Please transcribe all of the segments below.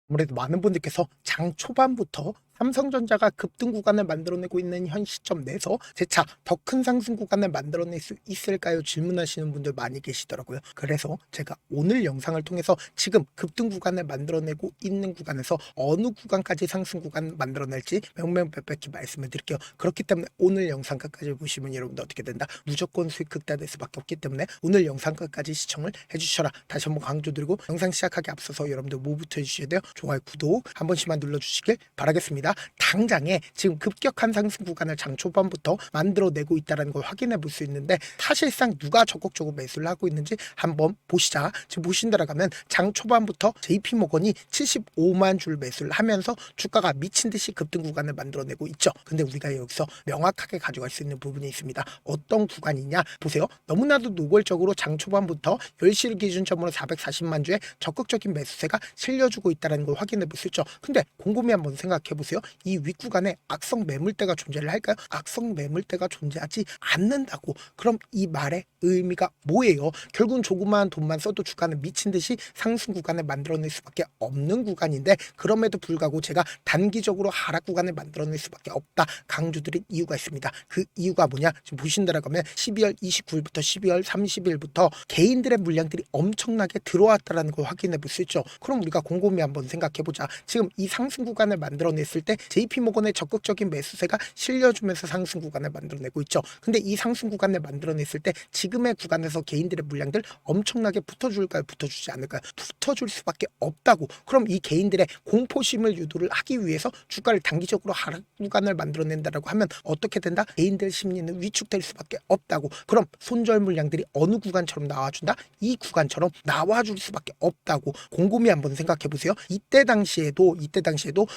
아무래도 많은 분들께서 장 초반부터 삼성전자가 급등 구간을 만들어내고 있는 현 시점 내에서 재차 더 큰 상승 구간을 만들어낼 수 있을까요? 질문하시는 분들 많이 계시더라고요. 그래서 제가 오늘 영상을 통해서 지금 급등 구간을 만들어내고 있는 구간에서 어느 구간까지 상승 구간을 만들어낼지 명명백백히 말씀을 드릴게요. 그렇기 때문에 오늘 영상 끝까지 보시면 여러분들 어떻게 된다? 무조건 수익 극단될 수밖에 없기 때문에 오늘 영상 끝까지 시청을 해주셔라. 다시 한번 강조드리고 영상 시작하기 앞서서 여러분들 뭐부터 해주셔야 돼요? 좋아요, 구독 한 번씩만 눌러주시길 바라겠습니다. 당장에 지금 급격한 상승 구간을 장 초반부터 만들어내고 있다는 걸 확인해 볼 수 있는데 사실상 누가 적극적으로 매수를 하고 있는지 한번 보시자. 지금 보신 대로 가면 장 초반부터 JP모건이 75만 줄 매수를 하면서 주가가 미친 듯이 급등 구간을 만들어내고 있죠. 근데 우리가 여기서 명확하게 가져갈 수 있는 부분이 있습니다. 어떤 구간이냐 보세요. 너무나도 노골적으로 장 초반부터 10시를 기준점으로 440만 주의 적극적인 매수세가 실려주고 있다는 걸 확인해 볼 수 있죠. 근데 곰곰이 한번 생각해 보세요. 이 윗구간에 악성 매물대가 존재를 할까요? 악성 매물대가 존재하지 않는다고. 그럼 이 말의 의미가 뭐예요? 결국은 조그마한 돈만 써도 주가는 미친 듯이 상승 구간을 만들어낼 수밖에 없는 구간인데 그럼에도 불구하고 제가 단기적으로 하락 구간을 만들어낼 수밖에 없다 강조드린 이유가 있습니다. 그 이유가 뭐냐? 지금 보신다고 하면 12월 29일부터 12월 30일부터 개인들의 물량들이 엄청나게 들어왔다는 걸 확인해 볼 수 있죠. 그럼 우리가 곰곰이 한번 생각해 보자. 지금 이 상승 구간을 만들어냈을 때 JP모건의 적극적인 매수세가 실려주면서 상승 구간을 만들어내고 있죠. 근데 이 상승 구간을 만들어냈을 때 지금의 구간에서 개인들의 물량들 엄청나게 붙어줄까요? 붙어주지 않을까요? 붙어줄 수밖에 없다고. 그럼 이 개인들의 공포심을 유도를 하기 위해서 주가를 단기적으로 하락 구간을 만들어낸다라고 하면 어떻게 된다? 개인들 심리는 위축될 수밖에 없다고. 그럼 손절 물량들이 어느 구간처럼 나와준다? 이 구간처럼 나와줄 수밖에 없다고. 곰곰이 한번 생각해 보세요. 이때 당시에도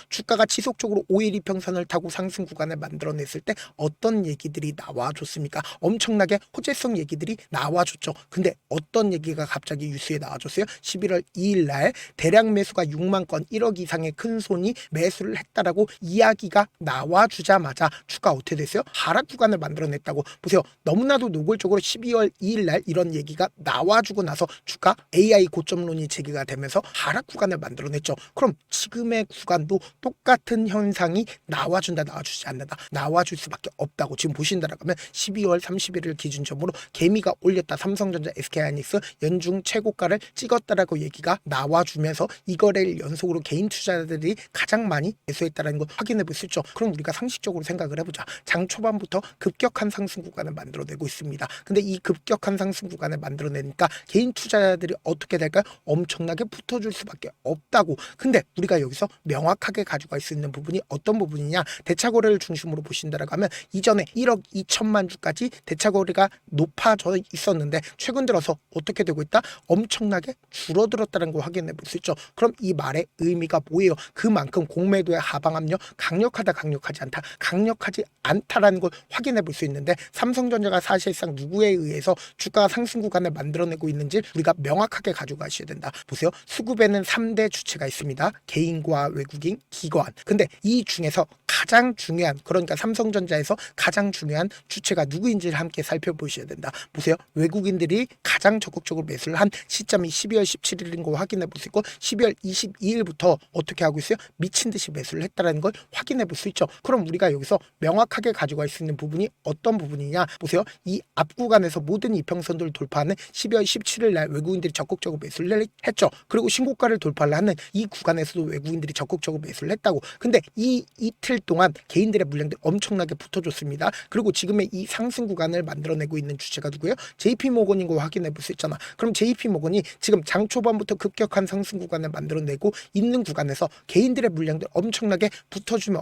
주가가 지속적으로 5일 이평선을 타고 상승 구간을 만들어냈을 때 어떤 얘기들이 나와줬습니까? 엄청나게 호재성 얘기들이 나와줬죠. 근데 어떤 얘기가 갑자기 뉴스에 나와줬어요? 11월 2일 날 대량 매수가 6만 건 1억 이상의 큰 손이 매수를 했다라고 이야기가 나와주자마자 주가 어떻게 됐어요? 하락 구간을 만들어냈다고. 보세요. 너무나도 노골적으로 12월 2일 날 이런 얘기가 나와주고 나서 주가 AI 고점론이 제기가 되면서 하락 구간을 만들어냈죠. 그럼 지금의 구간도 똑같은 현상이 나와준다, 나와주지 않는다, 나와줄 수밖에 없다고. 지금 보신다라고 하면 12월 31일 기준점으로 개미가 올렸다, 삼성전자, SK하이닉스 연중 최고가를 찍었다라고 얘기가 나와주면서 이거래일 연속으로 개인 투자자들이 가장 많이 매수했다는 걸 확인해 볼 수 있죠. 그럼 우리가 상식적으로 생각을 해보자. 장 초반부터 급격한 상승 구간을 만들어내고 있습니다. 근데 이 급격한 상승 구간을 만들어내니까 개인 투자자들이 어떻게 될까요? 엄청나게 붙어줄 수밖에 없다고. 근데 우리가 여기서 명확하게 가져갈 수 있는 부분이 어떤 부분이냐? 대차거래를 중심으로 보신다라고 하면 이전에 1억 2천만 주까지 대차거래가 높아져 있었는데 최근 들어서 어떻게 되고 있다? 엄청나게 줄어들었다는 걸 확인해 볼 수 있죠. 그럼 이 말의 의미가 뭐예요? 그만큼 공매도의 하방 압력 강력하다, 강력하지 않다, 강력하지 않다라는 걸 확인해 볼 수 있는데 삼성전자가 사실상 누구에 의해서 주가 상승 구간을 만들어내고 있는지 우리가 명확하게 가져가셔야 된다. 보세요. 수급에는 3대 주체가 있습니다. 개인과 외국인, 기관. 근데 이 중에서 가장 중요한, 그러니까 삼성전자에서 가장 중요한 주체가 누구인지를 함께 살펴보셔야 된다. 보세요. 외국인들이 가장 적극적으로 매수를 한 시점이 12월 17일인 거 확인해 볼 수 있고 12월 22일부터 어떻게 하고 있어요? 미친 듯이 매수를 했다는 걸 확인해 볼 수 있죠. 그럼 우리가 여기서 명확하게 가져갈 수 있는 부분이 어떤 부분이냐? 보세요. 이 앞 구간에서 모든 이평선들을 돌파하는 12월 17일 날 외국인들이 적극적으로 매수를 했죠. 그리고 신고가를 돌파를 하는 이 구간에서도 외국인들이 적극적으로 매수를 했다고. 근데 이 이틀 동안 개인들의 물량들이 엄청나게 붙어줬습니다. 그리고 지금의 이 상승 구간을 만들어내고 있는 주체가 누구예요? JP모건인 거 확인해 볼 수 있잖아. 그럼 JP모건이 지금 장 초반부터 급격한 상승 구간을 만들어내고 있는 구간에서 개인들의 물량들 엄청나게 붙어주면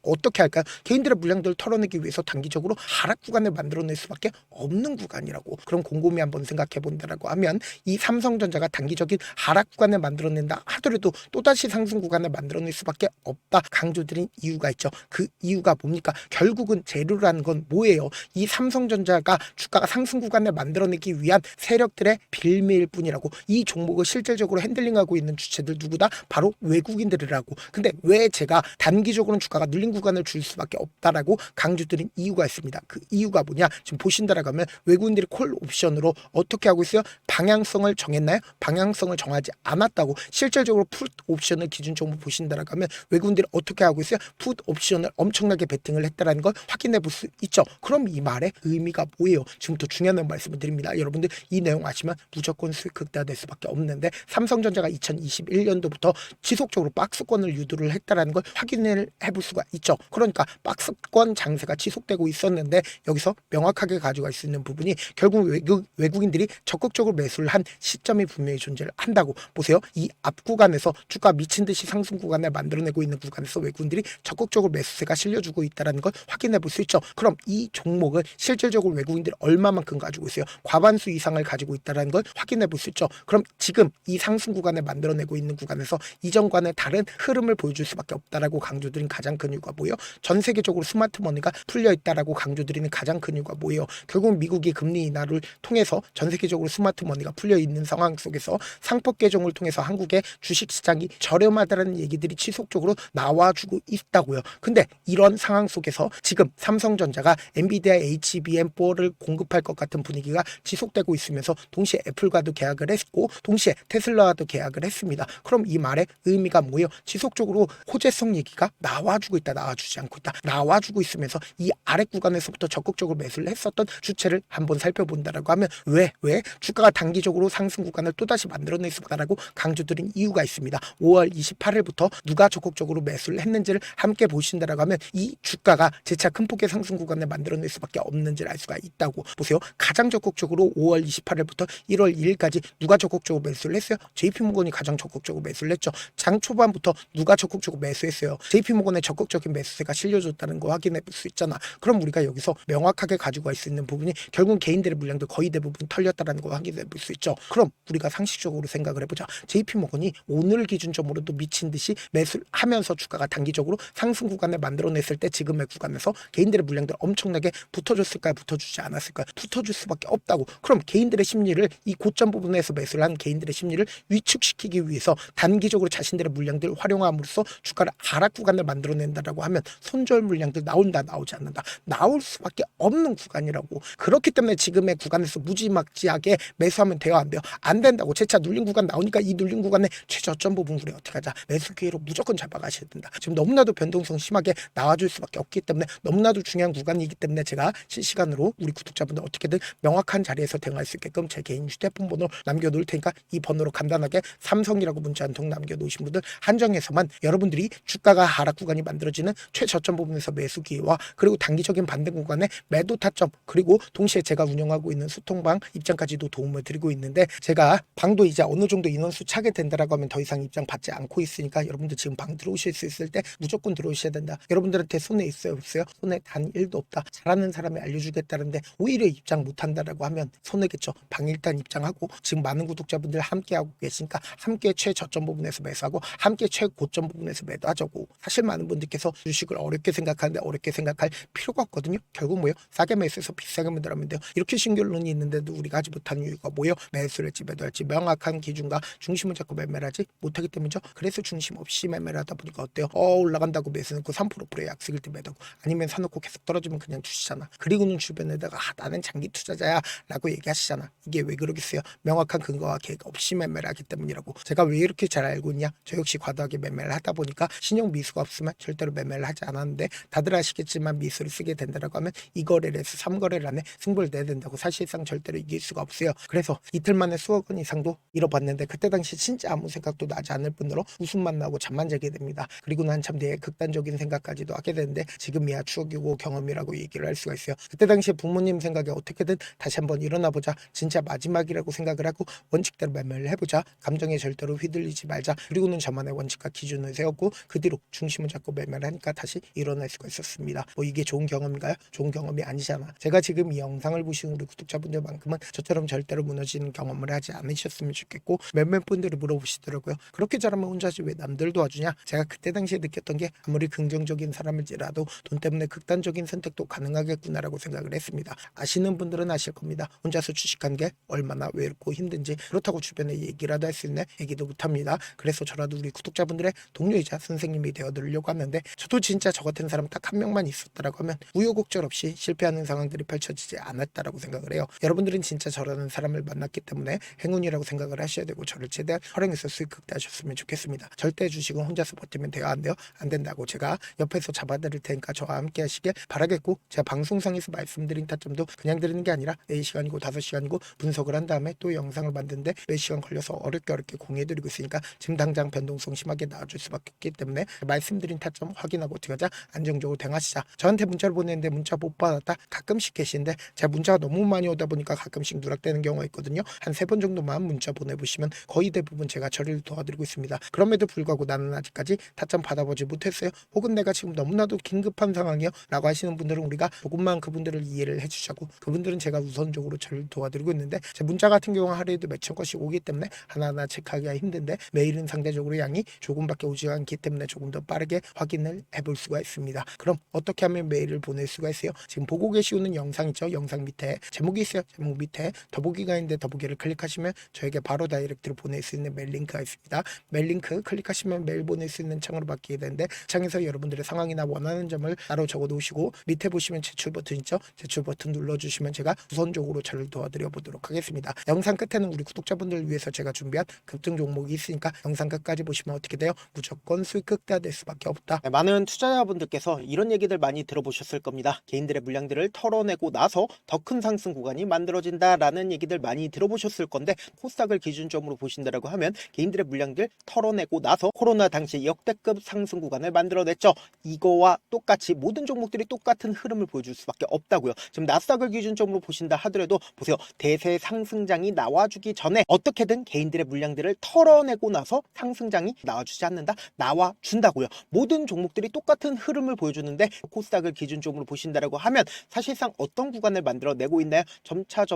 어떻게 할까요? 개인들의 물량들을 털어내기 위해서 단기적으로 하락 구간을 만들어낼 수밖에 없는 구간이라고. 그럼 곰곰이 한번 생각해 본다라고 하면 이 삼성전자가 단기적인 하락 구간을 만들어낸다 하더라도 또다시 상승 구간을 만들어낼 수밖에 없다. 없다 강조드린 이유가 있죠. 그 이유가 뭡니까? 결국은 재료라는 건 뭐예요? 이 삼성전자가 주가가 상승 구간을 만들어내기 위한 세력들의 빌미일 뿐이라고. 이 종목을 실질적으로 핸들링하고 있는 주체들 누구다? 바로 외국인들이라고. 근데 왜 제가 단기적으로는 주가가 눌린 구간을 줄 수밖에 없다라고 강조드린 이유가 있습니다. 그 이유가 뭐냐? 지금 보신다라고 하면 외국인들이 콜 옵션으로 어떻게 하고 있어요? 방향성을 정했나요? 방향성을 정하지 않았다고. 실질적으로 풋 옵션을 기준적으로 보신다라고 하면 외국인들이 어떻게 하고 있어요? 풋 옵션을 엄청나게 베팅을 했다라는 걸 확인해 볼 수 있죠. 그럼 이 말의 의미가 뭐예요? 지금부터 중요한 말씀을 드립니다. 여러분들 이 내용 아시면 무조건 수익 극대화될 수밖에 없는데, 삼성전자가 2021년도부터 지속적으로 박스권을 유도를 했다라는 걸 확인을 해볼 수가 있죠. 그러니까 박스권 장세가 지속되고 있었는데 여기서 명확하게 가져갈 수 있는 부분이 결국 외국인들이 적극적으로 매수를 한 시점이 분명히 존재를 한다고. 보세요. 이 앞 구간에서 주가 미친 듯이 상승 구간을 만들어내고 있는 구간에서 외국인들이 적극적으로 매수세가 실려주고 있다는 걸 확인해 볼 수 있죠. 그럼 이 종목을 실질적으로 외국인들이 얼마만큼 가지고 있어요? 과반수 이상을 가지고 있다는 걸 확인해 볼 수 있죠. 그럼 지금 이 상승 구간을 만들어내고 있는 구간에서 이전과는 다른 흐름을 보여줄 수밖에 없다라고 강조드린 가장 큰 이유가 뭐예요? 전 세계적으로 스마트 머니가 풀려 있다라고 강조드리는 가장 큰 이유가 뭐예요? 결국 미국이 금리 인하를 통해서 전 세계적으로 스마트 머니가 풀려 있는 상황 속에서 상법 개정을 통해서 한국의 주식 시장이 저렴하다는 얘기들이 지속적으로 나와주고 있다고요. 근데 이런 상황 속에서 지금 삼성전자가 엔비디아 HBM4를 공급할 것 같은 분위기가 지속되고 있으면서 동시에 애플과도 계약을 했고 동시에 테슬라와도 계약을 했습니다. 그럼 이 말의 의미가 뭐예요? 지속적으로 호재성 얘기가 나와주고 있다, 나와주지 않고 있다. 나와주고 있으면서 이 아래 구간에서부터 적극적으로 매수를 했었던 주체를 한번 살펴본다라고 하면 왜 주가가 단기적으로 상승 구간을 또다시 만들어낼 수 있다라고 강조드린 이유가 있습니다. 5월 28일부터 누가 적극적으로 매수를 했는지를 함께 보신다라고 하면 이 주가가 재차 큰 폭의 상승 구간을 만들어낼 수밖에 없는지를 알 수가 있다고. 보세요. 가장 적극적으로 5월 28일부터 1월 2일까지 누가 적극적으로 매수를 했어요? JP모건이 가장 적극적으로 매수를 했죠. 장 초반부터 누가 적극적으로 매수했어요? JP모건의 적극적인 매수세가 실려줬다는 거 확인해 볼 수 있잖아. 그럼 우리가 여기서 명확하게 가지고 갈 수 있는 부분이 결국 개인들의 물량도 거의 대부분 털렸다는 거 확인해 볼 수 있죠. 그럼 우리가 상식적으로 생각을 해보자. JP모건이 오늘 기준점으로도 미친 듯이 매수를 하면서 주가가 단기적으로 상승 구간을 만들어냈을 때 지금의 구간에서 개인들의 물량들 엄청나게 붙어줬을까요? 붙어주지 않았을까요? 붙어줄 수밖에 없다고. 그럼 개인들의 심리를 이 고점 부분에서 매수를 한 개인들의 심리를 위축시키기 위해서 단기적으로 자신들의 물량들을 활용함으로써 주가를 하락 구간을 만들어낸다라고 하면 손절 물량들 나온다, 나오지 않는다, 나올 수밖에 없는 구간이라고. 그렇기 때문에 지금의 구간에서 무지막지하게 매수하면 돼요, 안 돼요? 안 된다고. 재차 눌린 구간 나오니까 이 눌린 구간에 최저점 부분 우리 어떻게 하자? 매수 기회로 무조건 잡아가셔야 된다. 지금 너무나도 변동성 심하게 나와줄 수밖에 없기 때문에 너무나도 중요한 구간이기 때문에 제가 실시간으로 우리 구독자분들 어떻게든 명확한 자리에서 대응할 수 있게끔 제 개인 휴대폰 번호 남겨놓을 테니까 이 번호로 간단하게 삼성이라고 문자 한 통 남겨놓으신 분들 한정해서만 여러분들이 주가가 하락 구간이 만들어지는 최저점 부분에서 매수 기회와 그리고 단기적인 반등 구간의 매도 타점, 그리고 동시에 제가 운영하고 있는 소통방 입장까지도 도움을 드리고 있는데, 제가 방도 이제 어느 정도 인원수 차게 된다라고 하면 더 이상 입장 받지 않고 있으니까 여러분들 지금 방 들어오실 수 있을 때 무조건 들어오셔야 된다. 여러분들한테 손해 있어요, 없어요? 손해 단 1도 없다. 잘하는 사람이 알려주겠다는데 오히려 입장 못한다라고 하면 손해겠죠. 방 일단 입장하고 지금 많은 구독자분들 함께하고 계시니까 함께 최저점 부분에서 매수하고 함께 최고점 부분에서 매도하자고. 사실 많은 분들께서 주식을 어렵게 생각하는데 어렵게 생각할 필요가 없거든요. 결국 뭐예요? 싸게 매수해서 비싸게 매도하면 돼요. 이렇게 신결론이 있는데도 우리가 하지 못하는 이유가 뭐예요? 매수를 할지 매도할지 명확한 기준과 중심을 잡고 매매를 하지 못하기 때문이죠. 그래서 중심 없이 매매를 하다 보니까 어때요? 올라간다고 매수 넣고 3%의 약속일 때 매도하고, 아니면 사놓고 계속 떨어지면 그냥 두시잖아. 그리고는 주변에다가 나는 장기 투자자야 라고 얘기하시잖아. 이게 왜 그러겠어요? 명확한 근거와 계획 없이 매매를 하기 때문이라고. 제가 왜 이렇게 잘 알고 있냐? 저 역시 과도하게 매매를 하다 보니까 신용 미수가 없으면 절대로 매매를 하지 않았는데, 다들 아시겠지만 미수를 쓰게 된다라고 하면 2거래를 해서 3거래를 안에 승부를 내야 된다고. 사실상 절대로 이길 수가 없어요. 그래서 이틀 만에 수억 원 이상도 잃어봤는데 그때 당시 진짜 아무 생각도 나지 않을 뿐더러 웃음만 나고 잠만 자게 됩니다. 그리고는 한참 뒤에 극단적인 생각까지도 하게 되는데 지금이야 추억이고 경험이라고 얘기를 할 수가 있어요. 그때 당시에 부모님 생각에 어떻게든 다시 한번 일어나보자, 진짜 마지막이라고 생각을 하고 원칙대로 매매를 해보자, 감정에 절대로 휘둘리지 말자, 그리고는 저만의 원칙과 기준을 세웠고 그 뒤로 중심을 잡고 매매를 하니까 다시 일어날 수가 있었습니다. 뭐 이게 좋은 경험인가요? 좋은 경험이 아니잖아. 제가 지금 이 영상을 보시는 우리 구독자분들만큼은 저처럼 절대로 무너지는 경험을 하지 않으셨으면 좋겠고, 몇몇 분들이 물어보시더라고요. 그렇게 잘하면 혼자지 왜 남들 도와주냐? 제가 그때 그때 당시에 느꼈던 게 아무리 긍정적인 사람일지라도 돈 때문에 극단적인 선택도 가능하겠구나라고 생각을 했습니다. 아시는 분들은 아실 겁니다. 혼자서 주식한 게 얼마나 외롭고 힘든지. 그렇다고 주변에 얘기라도 할 수 있는 얘기도 못합니다. 그래서 저라도 우리 구독자분들의 동료이자 선생님이 되어드리려고 하는데, 저도 진짜 저 같은 사람 딱 한 명만 있었다라고 하면 우여곡절 없이 실패하는 상황들이 펼쳐지지 않았다라고 생각을 해요. 여러분들은 진짜 저라는 사람을 만났기 때문에 행운이라고 생각을 하셔야 되고, 저를 최대한 활용해서 수익 극대화하셨으면 좋겠습니다. 절대 주식은 혼자서 버티면 돼요? 안 돼요? 안 된다고 제가 옆에서 잡아드릴 테니까 저와 함께 하시길 바라겠고, 제가 방송상에서 말씀드린 타점도 그냥 드리는 게 아니라 4시간이고 5시간이고 분석을 한 다음에 또 영상을 만드는데 몇 시간 걸려서 어렵게 공유해드리고 있으니까 지금 당장 변동성 심하게 나와줄 수밖에 없기 때문에 말씀드린 타점 확인하고 어떻게 하자, 안정적으로 대응하시자. 저한테 문자를 보내는데 문자 못 받았다 가끔씩 계신데, 제가 문자가 너무 많이 오다 보니까 가끔씩 누락되는 경우가 있거든요. 한 3번 정도만 문자 보내보시면 거의 대부분 제가 처리를 도와드리고 있습니다. 그럼에도 불구하고 나는 아직까지 타점 받아보지 못했어요, 혹은 내가 지금 너무나도 긴급한 상황이요 라고 하시는 분들은 우리가 조금만 그분들을 이해를 해주자고, 그분들은 제가 우선적으로 처리를 도와드리고 있는데, 제 문자 같은 경우는 하루에도 몇천 건씩 오기 때문에 하나하나 체크하기가 힘든데, 메일은 상대적으로 양이 조금밖에 오지 않기 때문에 조금 더 빠르게 확인을 해볼 수가 있습니다. 그럼 어떻게 하면 메일을 보낼 수가 있어요? 지금 보고 계시는 영상 있죠? 영상 밑에 제목이 있어요. 제목 밑에 더보기가 있는데 더보기를 클릭하시면 저에게 바로 다이렉트로 보낼 수 있는 메일 링크가 있습니다. 메일 링크 클릭하시면 메일 보낼 수 있는 창으로 바뀌게 되는데, 창에서 여러분들의 상황이나 원하는 점을 따로 적어 놓으시고 밑에 보시면 제출 버튼 있죠? 제출 버튼 눌러주시면 제가 우선적으로 저를 도와드려 보도록 하겠습니다. 영상 끝에는 우리 구독자분들을 위해서 제가 준비한 급등 종목이 있으니까 영상 끝까지 보시면 어떻게 돼요? 무조건 수익 극대화될 수밖에 없다. 네, 많은 투자자분들께서 이런 얘기들 많이 들어보셨을 겁니다. 개인들의 물량들을 털어내고 나서 더 큰 상승 구간이 만들어진다라는 얘기들 많이 들어보셨을 건데, 코스닥을 기준점으로 보신다라고 하면 개인들의 물량들 털어내고 나서 코로나 당시 역대급 상승 구간을 만들어냈죠. 이거와 똑같이 모든 종목들이 똑같은 흐름을 보여줄 수밖에 없다고요. 지금 나스닥을 기준점으로 보신다 하더라도 보세요. 대세 상승장이 나와주기 전에 어떻게든 개인들의 물량들을 털어내고 나서 상승장이 나와주지 않는다? 나와준다고요. 모든 종목들이 똑같은 흐름을 보여주는데, 코스닥을 기준점으로 보신다라고 하면 사실상 어떤 구간을 만들어내고 있나요? 점차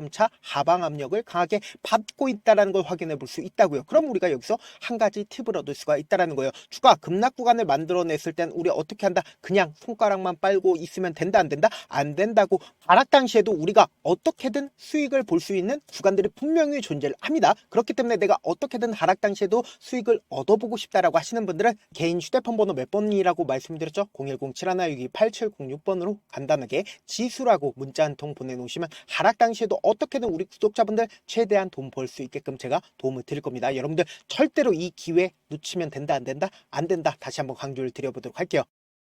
하방 압력을 강하게 받고 있다는 걸 확인해 볼 수 있다고요. 그럼 우리가 여기서 한 가지 팁을 얻을 수가 있다는 거예요. 주가 급락 구간을 만들어냈을 땐 우리 어떻게 한다? 그냥 손가락만 빨고 있으면 된다? 안 된다? 안 된다고. 하락 당시에도 우리가 어떻게든 수익을 볼 수 있는 구간들이 분명히 존재를 합니다. 그렇기 때문에 내가 어떻게든 하락 당시에도 수익을 얻어보고 싶다라고 하시는 분들은 개인 휴대폰 번호 몇 번이라고 말씀드렸죠? 010-7162-8706번으로 간단하게 지수라고 문자 한 통 보내놓으시면 하락 당시에도 어떻게든 우리 구독자분들 최대한 돈 벌 수 있게끔 제가 도움을 드릴 겁니다. 여러분들 절대로 이 기회 놓치면 된다? 안 된다? 안 된다. 다시 한번 강조를 드려보도록 할게요.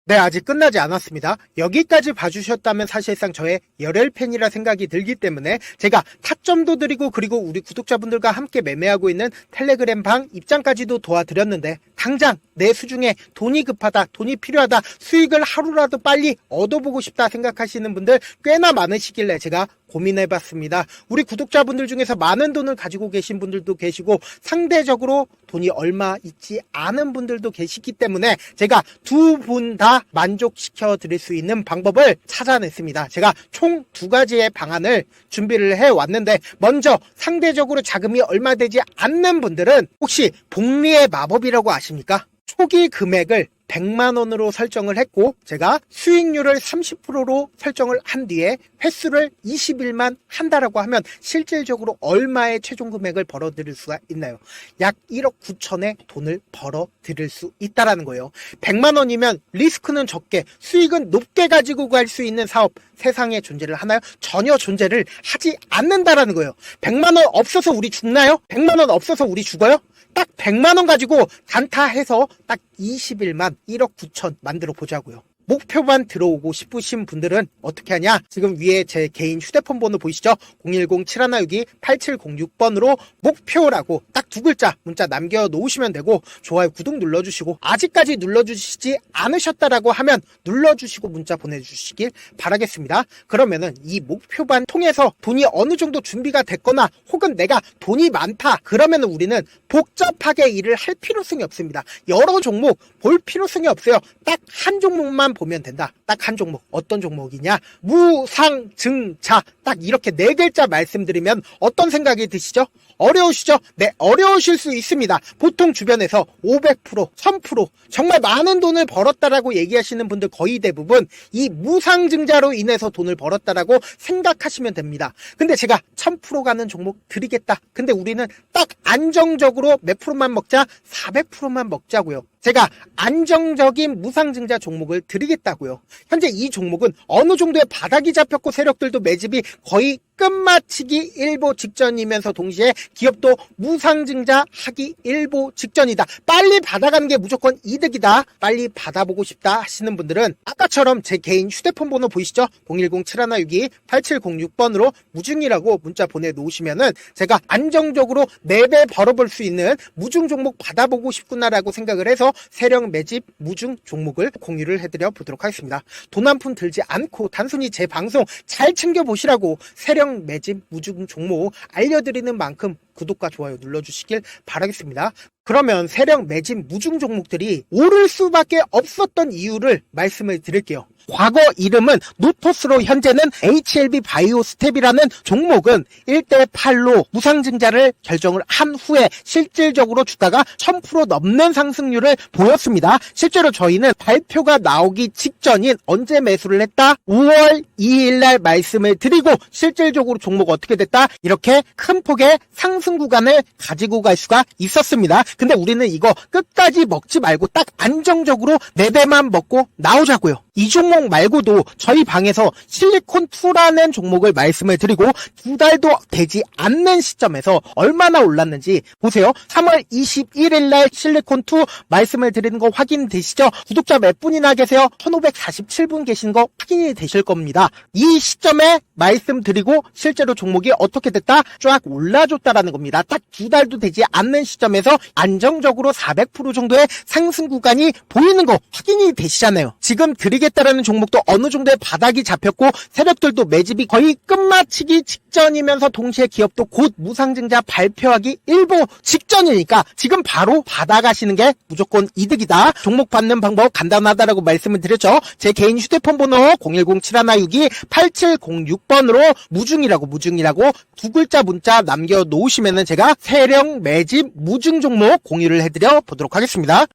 네, 아직 끝나지 않았습니다. 여기까지 봐주셨다면 사실상 저의 열혈팬이라 생각이 들기 때문에 제가 타점도 드리고, 그리고 우리 구독자분들과 함께 매매하고 있는 텔레그램 방 입장까지도 도와드렸는데, 당장 내 수중에 돈이 급하다, 돈이 필요하다, 수익을 하루라도 빨리 얻어보고 싶다 생각하시는 분들 꽤나 많으시길래 제가 고민해봤습니다. 우리 구독자분들 중에서 많은 돈을 가지고 계신 분들도 계시고 상대적으로 돈이 얼마 있지 않은 분들도 계시기 때문에 제가 두 분 다 만족시켜 드릴 수 있는 방법을 찾아냈습니다. 제가 총 2가지의 방안을 준비를 해왔는데, 먼저 상대적으로 자금이 얼마 되지 않는 분들은 혹시 복리의 마법이라고 아십니까? 초기 금액을 100만 원으로 설정을 했고, 제가 수익률을 30%로 설정을 한 뒤에 횟수를 20일만 한다라고 하면 실질적으로 얼마의 최종 금액을 벌어들일 수가 있나요? 약 1억 9천의 돈을 벌어들일 수 있다라는 거예요. 100만 원이면 리스크는 적게 수익은 높게 가지고 갈 수 있는 사업 세상에 존재를 하나요? 전혀 존재를 하지 않는다라는 거예요. 100만 원 없어서 우리 죽나요? 100만 원 없어서 우리 죽어요? 딱 100만 원 가지고 단타해서 딱 20일만 1억 9천 만들어 보자고요. 목표만 들어오고 싶으신 분들은 어떻게 하냐? 지금 위에 제 개인 휴대폰 번호 보이시죠? 010-7162-8706번으로 목표라고 딱 2글자 문자 남겨놓으시면 되고, 좋아요, 구독 눌러주시고, 아직까지 눌러주시지 않으셨다라고 하면 눌러주시고 문자 보내주시길 바라겠습니다. 그러면은 이 목표반 통해서 돈이 어느 정도 준비가 됐거나, 혹은 내가 돈이 많다 그러면은 우리는 복잡하게 일을 할 필요성이 없습니다. 여러 종목 볼 필요성이 없어요. 딱 한 종목만 보면 된다. 딱 한 종목. 어떤 종목이냐? 무상증자. 딱 이렇게 4글자 말씀드리면 어떤 생각이 드시죠? 어려우시죠? 네, 어려우실 수 있습니다. 보통 주변에서 500%, 1000% 정말 많은 돈을 벌었다라고 얘기하시는 분들 거의 대부분 이 무상증자로 인해서 돈을 벌었다라고 생각하시면 됩니다. 근데 제가 1000% 가는 종목 드리겠다. 근데 우리는 딱 안정적으로 몇 프로만 먹자? 400%만 먹자고요. 제가 안정적인 무상증자 종목을 드리겠다고요. 현재 이 종목은 어느 정도의 바닥이 잡혔고 세력들도 매집이 거의 끝마치기 일보 직전이면서 동시에 기업도 무상증자 하기 일보 직전이다. 빨리 받아가는 게 무조건 이득이다. 빨리 받아보고 싶다 하시는 분들은 아까처럼 제 개인 휴대폰 번호 보이시죠? 010-7162-8706번으로 무중이라고 문자 보내놓으시면은 제가 안정적으로 4배 벌어볼 수 있는 무중 종목 받아보고 싶구나라고 생각을 해서 세력 매집 무중 종목을 공유를 해드려 보도록 하겠습니다. 돈 한 푼 들지 않고 단순히 제 방송 잘 챙겨보시라고 세력 매집 무중 종목 알려드리는 만큼 구독과 좋아요 눌러주시길 바라겠습니다. 그러면 세력 매집 무중 종목들이 오를 수밖에 없었던 이유를 말씀을 드릴게요. 과거 이름은 노토스로 현재는 HLB 바이오스텝이라는 종목은 1대8로 무상증자를 결정을 한 후에 실질적으로 주가가 1000% 넘는 상승률을 보였습니다. 실제로 저희는 발표가 나오기 직전인 언제 매수를 했다? 5월 2일날 말씀을 드리고 실질적으로 종목 어떻게 됐다? 이렇게 큰 폭의 상승 구간을 가지고 갈 수가 있었습니다. 근데 우리는 이거 끝까지 먹지 말고 딱 안정적으로 4배만 먹고 나오자고요. 이 종목 말고도 저희 방에서 실리콘2라는 종목을 말씀을 드리고 2달도 되지 않는 시점에서 얼마나 올랐는지 보세요. 3월 21일 날 실리콘2 말씀을 드리는 거 확인되시죠? 구독자 몇 분이나 계세요? 1547분 계신 거 확인이 되실 겁니다. 이 시점에 말씀드리고 실제로 종목이 어떻게 됐다? 쫙 올라줬다라는 겁니다. 딱 2달도 되지 않는 시점에서 안정적으로 400% 정도의 상승 구간이 보이는 거 확인이 되시잖아요. 지금 드리겠다라는 종목도 어느 정도의 바닥이 잡혔고 세력들도 매집이 거의 끝마치기 직전이면서 동시에 기업도 곧 무상증자 발표하기 일보 직전이니까 지금 바로 받아가시는 게 무조건 이득이다. 종목 받는 방법 간단하다라고 말씀을 드렸죠. 제 개인 휴대폰 번호 010-7162-8706번으로 무중이라고 2글자 문자 남겨놓으시면은 제가 세력 매집 무중 종목 공유를 해드려 보도록 하겠습니다.